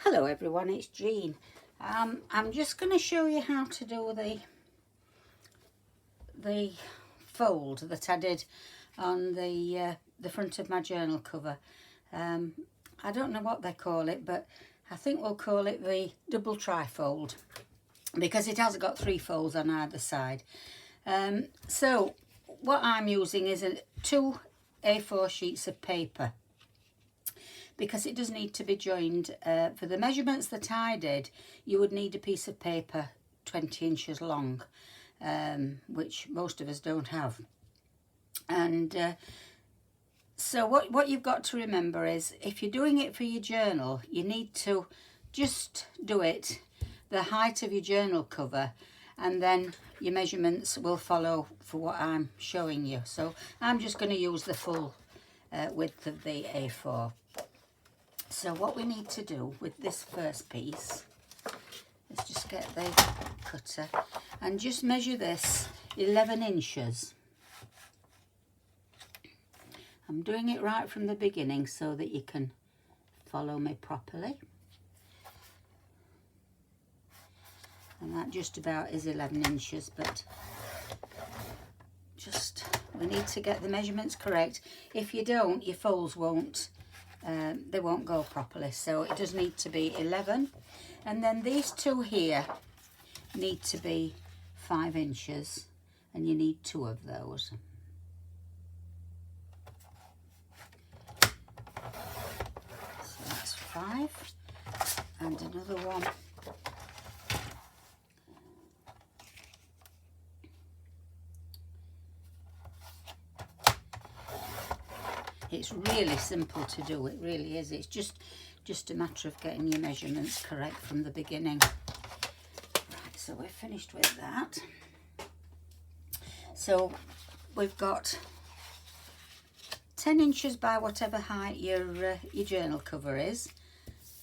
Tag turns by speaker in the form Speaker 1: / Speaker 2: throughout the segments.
Speaker 1: Hello everyone, it's Jean. I'm just going to show you how to do the fold that I did on the front of my journal cover. I don't know what they call it, but I think we'll call it the double trifold because it has got 3 folds on either side. So what I'm using is 2 A4 sheets of paper, because it does need to be joined. For the measurements that I did, you would need a piece of paper 20 inches long, which most of us don't have. And so what you've got to remember is, if you're doing it for your journal, you need to just do it the height of your journal cover, and then your measurements will follow for what I'm showing you. So I'm just going to use the full width of the A4. So what we need to do with this first piece is just get the cutter and just measure this 11 inches. I'm doing it right from the beginning so that you can follow me properly. And that just about is 11 inches, but we need to get the measurements correct. If you don't, your folds won't they won't go properly, so it does need to be 11. And then these 2 here need to be 5 inches, and you need 2 of those. So that's 5, and another one. It's really simple to do, it really is. It's just a matter of getting your measurements correct from the beginning. Right, so we're finished with that. So we've got 10 inches by whatever height your journal cover is.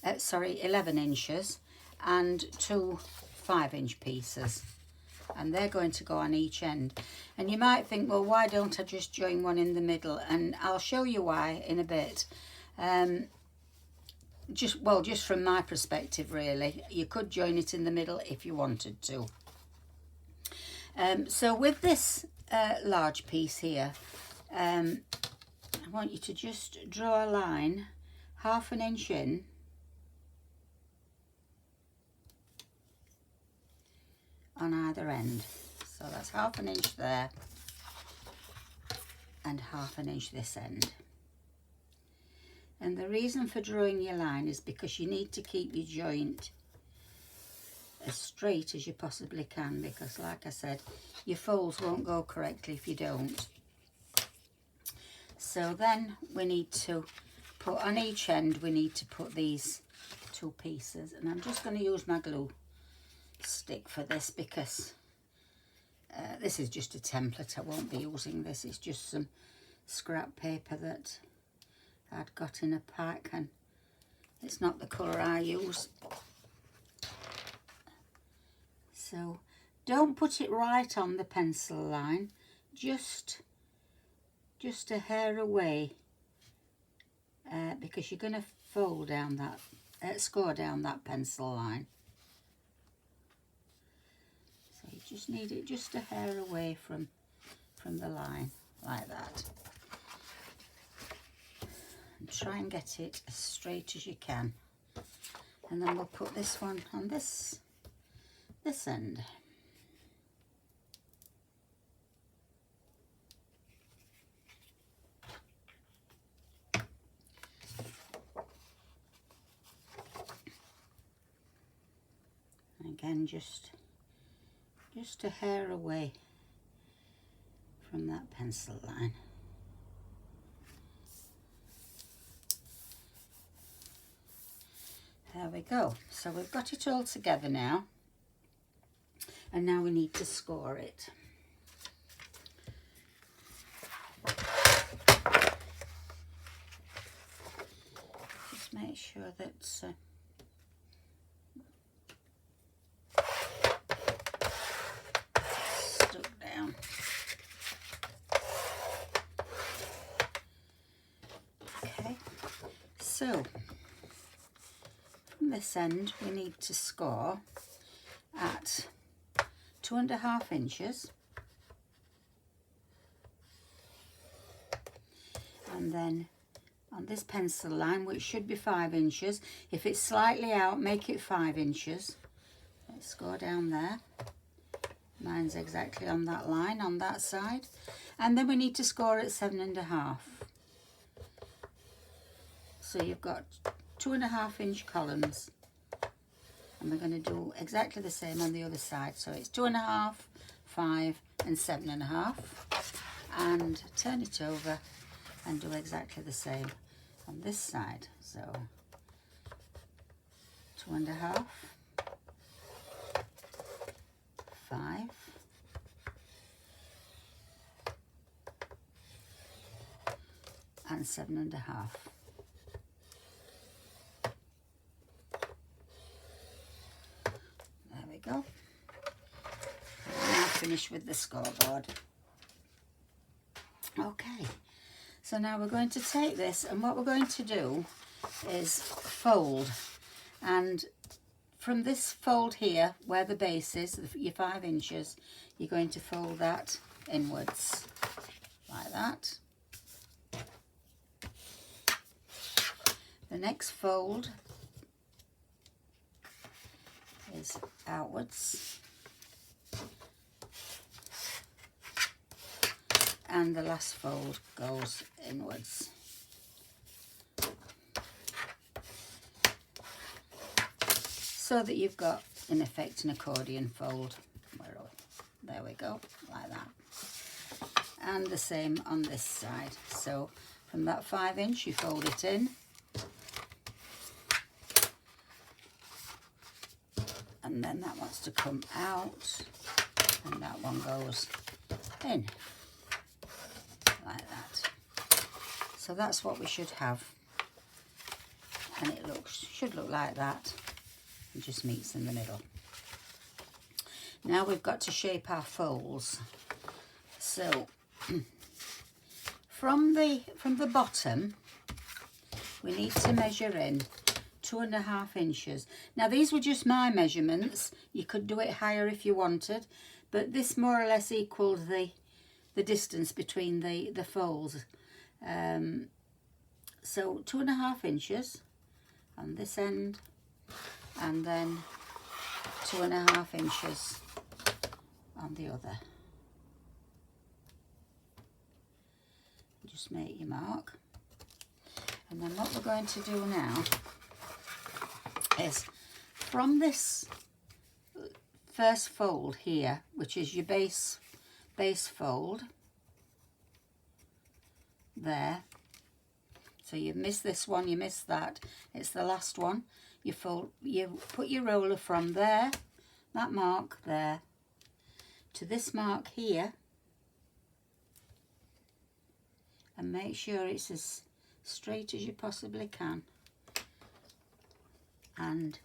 Speaker 1: 11 inches, and 2 5-inch pieces. And they're going to go on each end. And you might think, well, why don't I just join one in the middle? And I'll show you why in a bit. Just from my perspective, really, you could join it in the middle if you wanted to. So with this large piece here, I want you to just draw a line 1/2 inch in, on either end. So that's 1/2 inch there and 1/2 inch this end. And the reason for drawing your line is because you need to keep your joint as straight as you possibly can, because like I said, your folds won't go correctly if you don't. So then we need to put on each end, we need to put these 2 pieces, and I'm just going to use my glue stick for this because this is just a template. I won't be using this. It's just some scrap paper that I'd got in a pack, and it's not the colour I use. So don't put it right on the pencil line, just a hair away, because you're going to fold down that score down that pencil line. You just need it just a hair away from the line, like that. And try and get it as straight as you can. And then we'll put this one on this end. And again, just a hair away from that pencil line. There we go. So we've got it all together now, and now we need to score it. Just make sure that so from this end we need to score at 2.5 inches, and then on this pencil line, which should be 5 inches, if it's slightly out, make it 5 inches. Let's go down there. Mine's exactly on that line on that side, and then we need to score at 7.5. So you've got 2.5 inch columns, and we're going to do exactly the same on the other side. So it's 2.5, 5 and 7.5, and turn it over and do exactly the same on this side. So 2.5, 5 and 7.5. There we go. Now finish with the scoreboard. Okay, so now we're going to take this, and what we're going to do is fold, and from this fold here where the base is, your 5 inches, you're going to fold that inwards like that. The next fold is outwards, and the last fold goes inwards. So that you've got, in effect, an accordion fold. There we go, like that. And the same on this side. So from that 5 inch, you fold it in. And then that wants to come out, and that one goes in, like that. So that's what we should have, and it should look like that. It just meets in the middle. Now we've got to shape our folds. So from the bottom, we need to measure in 2.5 inches. Now these were just my measurements. You could do it higher if you wanted, but this more or less equals the distance between the folds. So 2.5 inches on this end, and then 2.5 inches on the other. Just make your mark. And then what we're going to do now is from this first fold here, which is your base fold there. So you've missed this one, you missed that. It's the last one. You put your roller from there, that mark there, to this mark here, and make sure it's as straight as you possibly can. And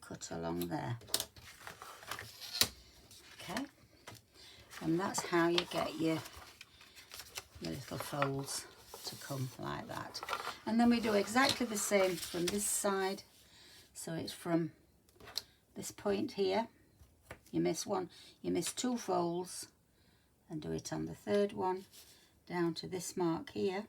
Speaker 1: cut along there. Okay, and that's how you get your little folds to come like that. And then we do exactly the same from this side. So it's from this point here, you miss one, you miss 2 folds, and do it on the third one down to this mark here.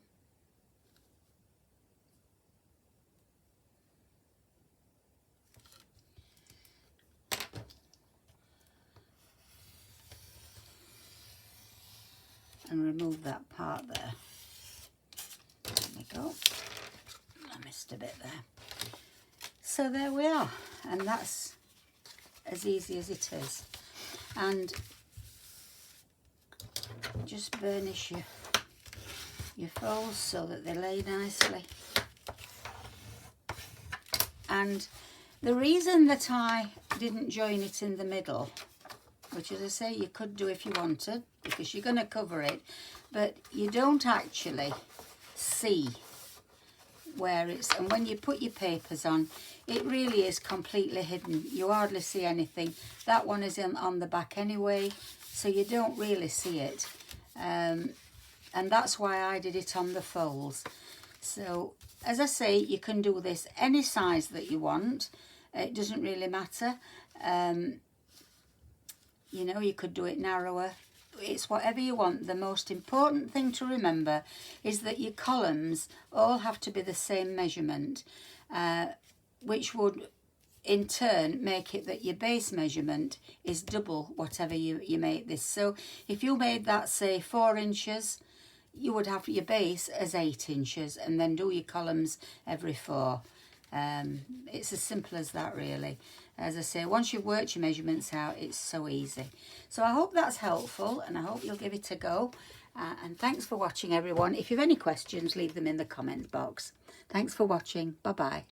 Speaker 1: And remove that part there. There we go. I missed a bit there. So there we are, and that's as easy as it is. And just burnish your folds so that they lay nicely. And the reason that I didn't join it in the middle, which, as I say, you could do if you wanted, because you're going to cover it, but you don't actually see where it's, and when you put your papers on, it really is completely hidden. You hardly see anything. That one is on the back anyway, so you don't really see it. and that's why I did it on the folds. So as I say, you can do this any size that you want. It doesn't really matter. You know, you could do it narrower. It's whatever you want. The most important thing to remember is that your columns all have to be the same measurement, which would in turn make it that your base measurement is double whatever you make this. So if you made that, say, 4 inches, you would have your base as 8 inches, and then do your columns every 4. It's as simple as that, really. As I say, once you've worked your measurements out, it's so easy. So I hope that's helpful, and I hope you'll give it a go. And thanks for watching, everyone. If you have any questions, leave them in the comment box. Thanks for watching. Bye-bye.